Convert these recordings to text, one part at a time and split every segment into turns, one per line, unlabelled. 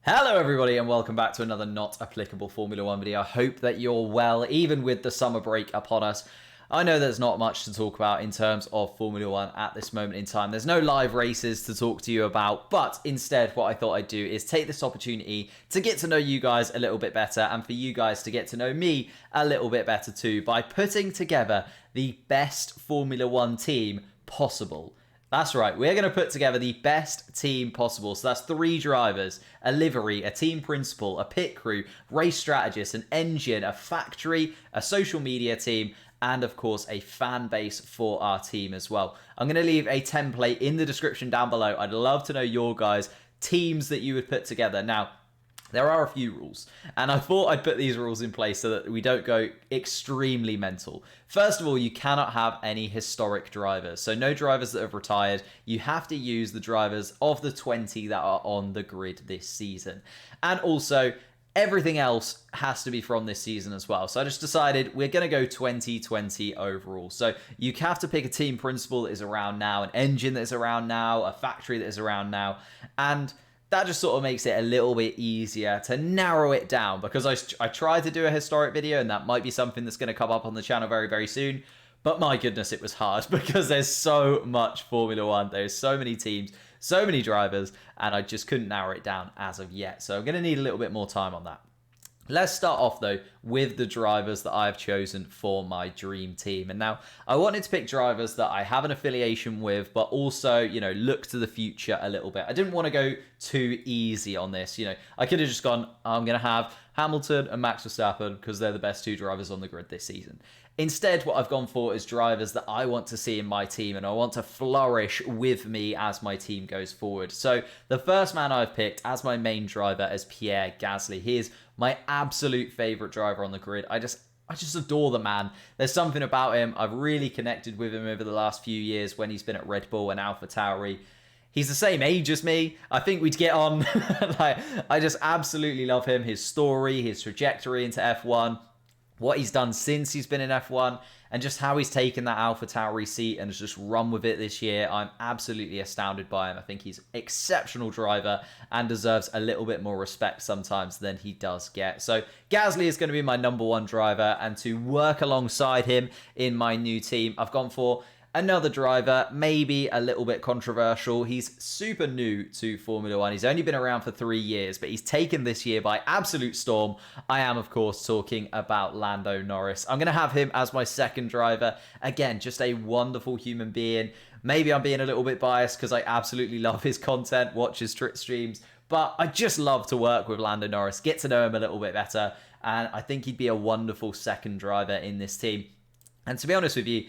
Hello everybody and welcome back to another not applicable Formula 1 video. I hope that you're well, even with the summer break upon us. I know there's not much to talk about in terms of Formula 1 at this moment in time. There's no live races to talk to you about, but instead what I thought I'd do is take this opportunity to get to know you guys a little bit better and for you guys to get to know me a little bit better too by putting together the best Formula 1 team possible. That's right, we're going to put together the best team possible. So that's 3 drivers, a livery, a team principal, a pit crew, race strategist, an engine, a factory, a social media team, and of course a fan base for our team as well. I'm going to leave a template in the description down below. I'd love to know your guys' teams that you would put together. Now, there are a few rules, and I thought I'd put these rules in place so that we don't go extremely mental. First of all, you cannot have any historic drivers, so no drivers that have retired. You have to use the drivers of the 20 that are on the grid this season. And also, everything else has to be from this season as well. So I just decided we're going to go 2020 overall. So you have to pick a team principal that is around now, an engine that is around now, a factory that is around now, and that just sort of makes it a little bit easier to narrow it down, because I tried to do a historic video, and that might be something that's going to come up on the channel very, very soon. But my goodness, it was hard because there's so much Formula 1. There's so many teams, so many drivers, and I just couldn't narrow it down as of yet. So I'm going to need a little bit more time on that. Let's start off, though, with the drivers that I've chosen for my dream team. And now, I wanted to pick drivers that I have an affiliation with, but also, look to the future a little bit. I didn't want to go too easy on this. I could have just gone, I'm going to have Hamilton and Max Verstappen because they're the best 2 drivers on the grid this season. Instead, what I've gone for is drivers that I want to see in my team and I want to flourish with me as my team goes forward. So the first man I've picked as my main driver is Pierre Gasly. He is my absolute favourite driver on the grid. I just adore the man. There's something about him. I've really connected with him over the last few years when he's been at Red Bull and AlphaTauri. He's the same age as me. I think we'd get on. I just absolutely love him, his story, his trajectory into F1, what he's done since he's been in F1, and just how he's taken that AlphaTauri seat and has just run with it this year. I'm absolutely astounded by him. I think he's an exceptional driver and deserves a little bit more respect sometimes than he does get. So Gasly is going to be my number 1 driver, and to work alongside him in my new team, I've gone for another driver, maybe a little bit controversial. He's super new to Formula 1. He's only been around for 3 years, but he's taken this year by absolute storm. I am, of course, talking about Lando Norris. I'm going to have him as my second driver. Again, just a wonderful human being. Maybe I'm being a little bit biased because I absolutely love his content, watch his streams, but I just love to work with Lando Norris, get to know him a little bit better, and I think he'd be a wonderful second driver in this team. And to be honest with you,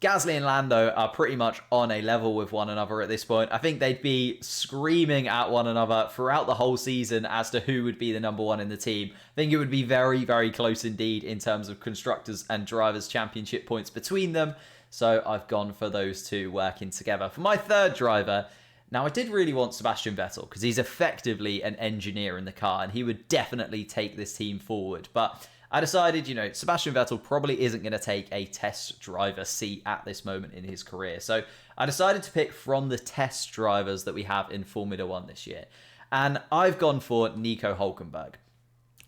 Gasly and Lando are pretty much on a level with one another at this point. I think they'd be screaming at one another throughout the whole season as to who would be the number 1 in the team. I think it would be very, very close indeed in terms of Constructors and Drivers' Championship points between them. So I've gone for those 2 working together. For my third driver, now I did really want Sebastian Vettel because he's effectively an engineer in the car and he would definitely take this team forward. But I decided, Sebastian Vettel probably isn't going to take a test driver seat at this moment in his career. So I decided to pick from the test drivers that we have in Formula 1 this year. And I've gone for Nico Hülkenberg.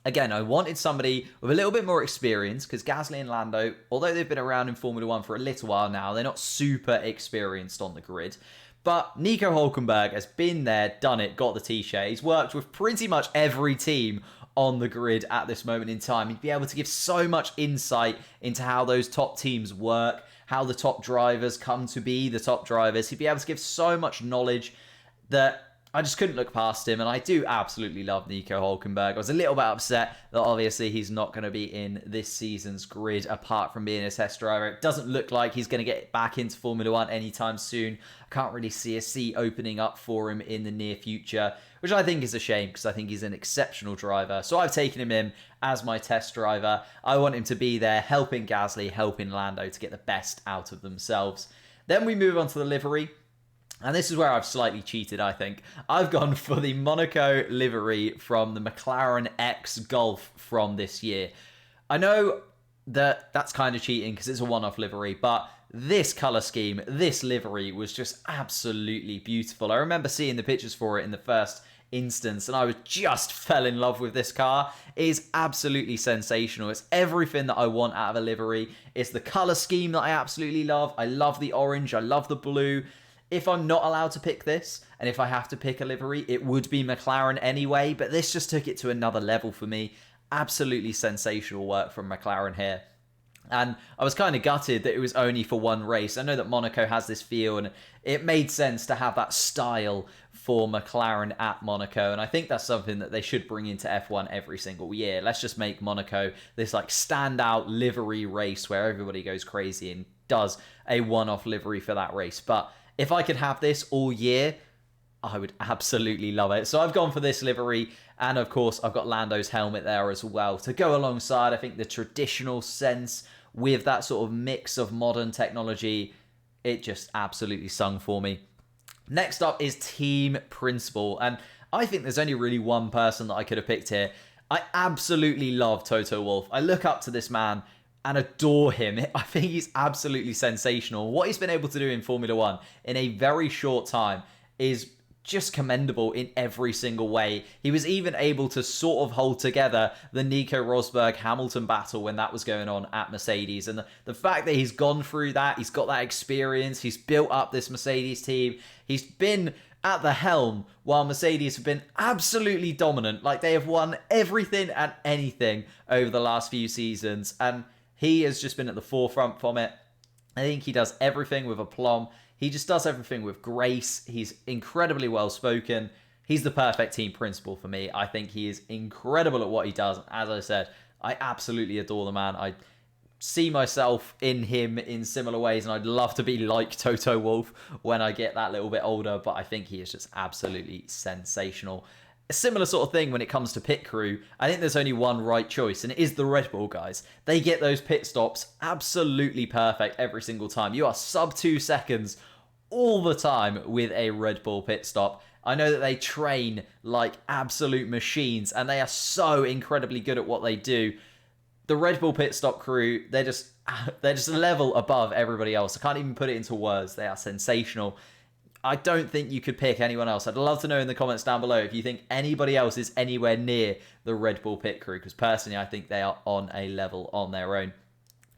Again, I wanted somebody with a little bit more experience because Gasly and Lando, although they've been around in Formula 1 for a little while now, they're not super experienced on the grid. But Nico Hülkenberg has been there, done it, got the t-shirt. He's worked with pretty much every team on the grid at this moment in time. He'd be able to give so much insight into how those top teams work, how the top drivers come to be the top drivers. He'd be able to give so much knowledge that I just couldn't look past him, and I do absolutely love Nico Hülkenberg. I was a little bit upset that obviously he's not going to be in this season's grid apart from being a test driver. It doesn't look like he's going to get back into Formula 1 anytime soon. I can't really see a seat opening up for him in the near future, which I think is a shame because I think he's an exceptional driver. So I've taken him in as my test driver. I want him to be there helping Gasly, helping Lando to get the best out of themselves. Then we move on to the livery. And this is where I've slightly cheated, I think. I've gone for the Monaco livery from the McLaren X Golf from this year. I know that that's kind of cheating because it's a one-off livery, but this colour scheme, this livery was just absolutely beautiful. I remember seeing the pictures for it in the first instance, and I was just fell in love with this car. It is absolutely sensational. It's everything that I want out of a livery. It's the colour scheme that I absolutely love. I love the orange. I love the blue. If I'm not allowed to pick this, and if I have to pick a livery, it would be McLaren anyway, but this just took it to another level for me. Absolutely sensational work from McLaren here. And I was kind of gutted that it was only for one race. I know that Monaco has this feel, and it made sense to have that style for McLaren at Monaco. And I think that's something that they should bring into F1 every single year. Let's just make Monaco this like standout livery race where everybody goes crazy and does a one-off livery for that race. But if I could have this all year, I would absolutely love it. So I've gone for this livery, and of course I've got Lando's helmet there as well to go alongside. I think the traditional sense with that sort of mix of modern technology, it just absolutely sung for me. Next up is Team Principal, and I think there's only really one person that I could have picked here. I absolutely love Toto Wolff. I look up to this man and adore him. I think he's absolutely sensational. What he's been able to do in Formula One in a very short time is just commendable in every single way. He was even able to sort of hold together the Nico Rosberg-Hamilton battle when that was going on at Mercedes. And the fact that he's gone through that, he's got that experience, he's built up this Mercedes team, he's been at the helm while Mercedes have been absolutely dominant. Like, they have won everything and anything over the last few seasons, and he has just been at the forefront from it. I think he does everything with aplomb. He just does everything with grace. He's incredibly well-spoken. He's the perfect team principal for me. I think he is incredible at what he does. As I said, I absolutely adore the man. I see myself in him in similar ways, and I'd love to be like Toto Wolff when I get that little bit older, but I think he is just absolutely sensational. A similar sort of thing when it comes to pit crew. I think there's only one right choice, and it is the Red Bull guys. They get those pit stops absolutely perfect every single time. You are sub 2 seconds all the time with a Red Bull pit stop. I know that they train like absolute machines, and they are so incredibly good at what they do. The Red Bull pit stop crew, they're just a level above everybody else. I can't even put it into words. They are sensational. I don't think you could pick anyone else. I'd love to know in the comments down below if you think anybody else is anywhere near the Red Bull pit crew, because personally I think they are on a level on their own.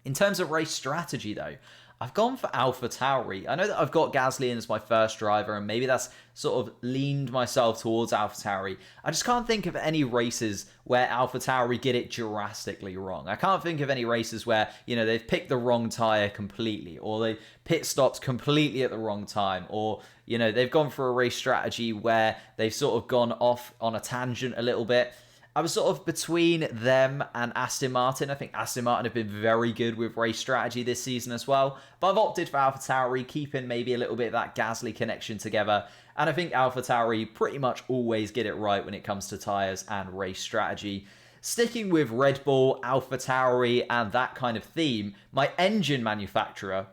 In terms of race strategy though, I've gone for AlphaTauri. I know that I've got Gasly in as my first driver, and maybe that's sort of leaned myself towards AlphaTauri. I just can't think of any races where AlphaTauri get it drastically wrong. I can't think of any races where, you know, they've picked the wrong tyre completely, or they pit stopped completely at the wrong time, or, you know, they've gone for a race strategy where they've sort of gone off on a tangent a little bit. I was sort of between them and Aston Martin. I think Aston Martin have been very good with race strategy this season as well. But I've opted for AlphaTauri, keeping maybe a little bit of that Gasly connection together. And I think AlphaTauri pretty much always get it right when it comes to tyres and race strategy. Sticking with Red Bull, AlphaTauri, and that kind of theme, my engine manufacturer,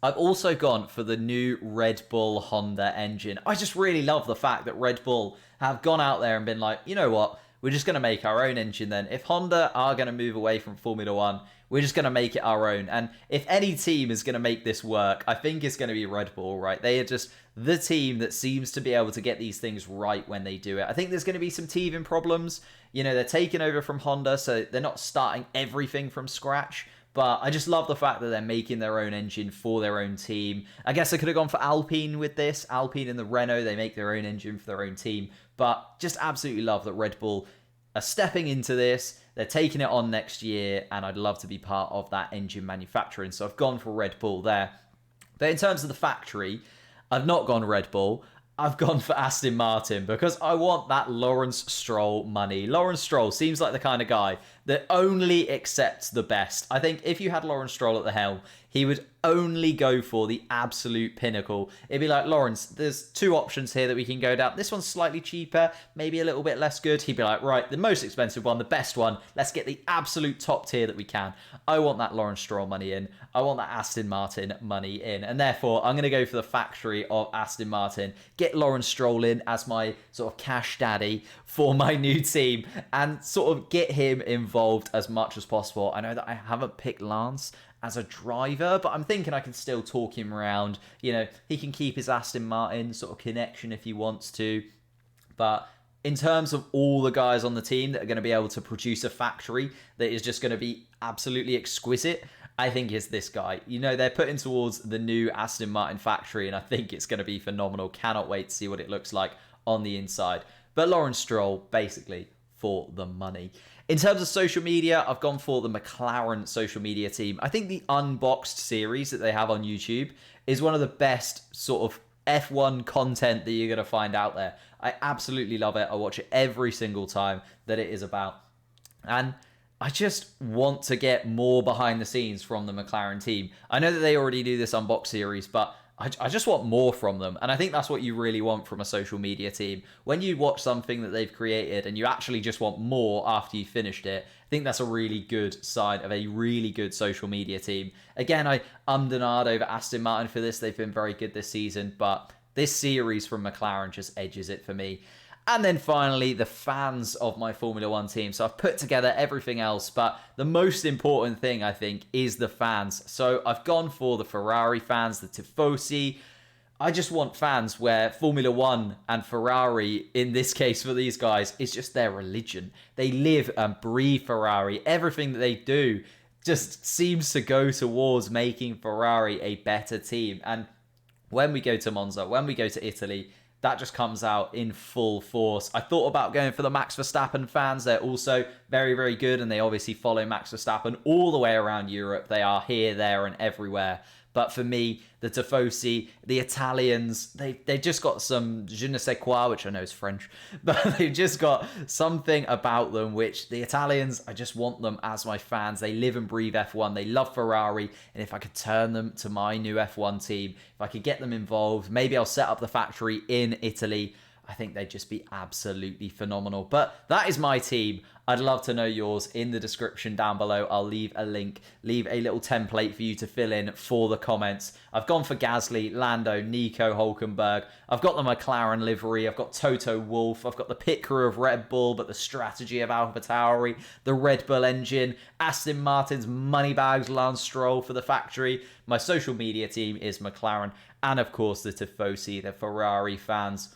I've also gone for the new Red Bull Honda engine. I just really love the fact that Red Bull have gone out there and been like, you know what? We're just going to make our own engine then. If Honda are going to move away from Formula One, we're just going to make it our own. And if any team is going to make this work, I think it's going to be Red Bull, right? They are just the team that seems to be able to get these things right when they do it. I think there's going to be some teething problems. You know, they're taking over from Honda, so they're not starting everything from scratch. But I just love the fact that they're making their own engine for their own team. I guess I could have gone for Alpine with this. Alpine and the Renault, they make their own engine for their own team. But just absolutely love that Red Bull are stepping into this. They're taking it on next year, and I'd love to be part of that engine manufacturing. So I've gone for Red Bull there. But in terms of the factory, I've not gone Red Bull. I've gone for Aston Martin because I want that Lawrence Stroll money. Lawrence Stroll seems like the kind of guy that only accepts the best. I think if you had Lawrence Stroll at the helm, he would only go for the absolute pinnacle. It'd be like, Lawrence, there's two options here that we can go down. This one's slightly cheaper, maybe a little bit less good. He'd be like, right, the most expensive one, the best one. Let's get the absolute top tier that we can. I want that Lawrence Stroll money in. I want that Aston Martin money in. And therefore, I'm going to go for the factory of Aston Martin. Get Lawrence Stroll in as my sort of cash daddy for my new team and sort of get him involved as much as possible. I know that I haven't picked Lance as a driver, but I'm thinking I can still talk him around. You know, he can keep his Aston Martin sort of connection if he wants to. But in terms of all the guys on the team that are going to be able to produce a factory that is just going to be absolutely exquisite, I think it's this guy. You know, they're putting towards the new Aston Martin factory, and I think it's going to be phenomenal. Cannot wait to see what it looks like on the inside. But Lawrence Stroll, basically, for the money. In terms of social media, I've gone for the McLaren social media team. I think the Unboxed series that they have on YouTube is one of the best sort of F1 content that you're going to find out there. I absolutely love it. I watch it every single time that it is about. And I just want to get more behind the scenes from the McLaren team. I know that they already do this Unboxed series, but I just want more from them. And I think that's what you really want from a social media team. When you watch something that they've created and you actually just want more after you finished it, I think that's a really good sign of a really good social media team. Again, I Denard over Aston Martin for this. They've been very good this season, but this series from McLaren just edges it for me. And then finally, the fans of my Formula One team. So I've put together everything else, but the most important thing, I think, is the fans. So I've gone for the Ferrari fans, the Tifosi. I just want fans where Formula One and Ferrari, in this case for these guys, is just their religion. They live and breathe Ferrari. Everything that they do just seems to go towards making Ferrari a better team. And when we go to Monza, when we go to Italy, that just comes out in full force. I thought about going for the Max Verstappen fans. They're also very, very good, and they obviously follow Max Verstappen all the way around Europe. They are here, there, and everywhere. But for me, the Tifosi, the Italians, they've just got some je ne sais quoi, which I know is French, but they've just got something about them, which the Italians, I just want them as my fans. They live and breathe F1. They love Ferrari. And if I could turn them to my new F1 team, if I could get them involved, maybe I'll set up the factory in Italy. I think they'd just be absolutely phenomenal. But that is my team. I'd love to know yours in the description down below. I'll leave a link, leave a little template for you to fill in for the comments. I've gone for Gasly, Lando, Nico Hulkenberg. I've got the McLaren livery. I've got Toto Wolff. I've got the pit crew of Red Bull, but the strategy of AlphaTauri, the Red Bull engine, Aston Martin's moneybags, Lance Stroll for the factory. My social media team is McLaren, and of course the Tifosi, the Ferrari fans.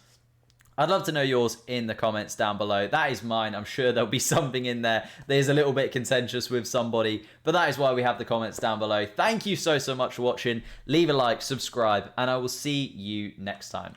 I'd love to know yours in the comments down below. That is mine. I'm sure there'll be something in there that is a little bit contentious with somebody, but that is why we have the comments down below. Thank you so much for watching. Leave a like, subscribe, and I will see you next time.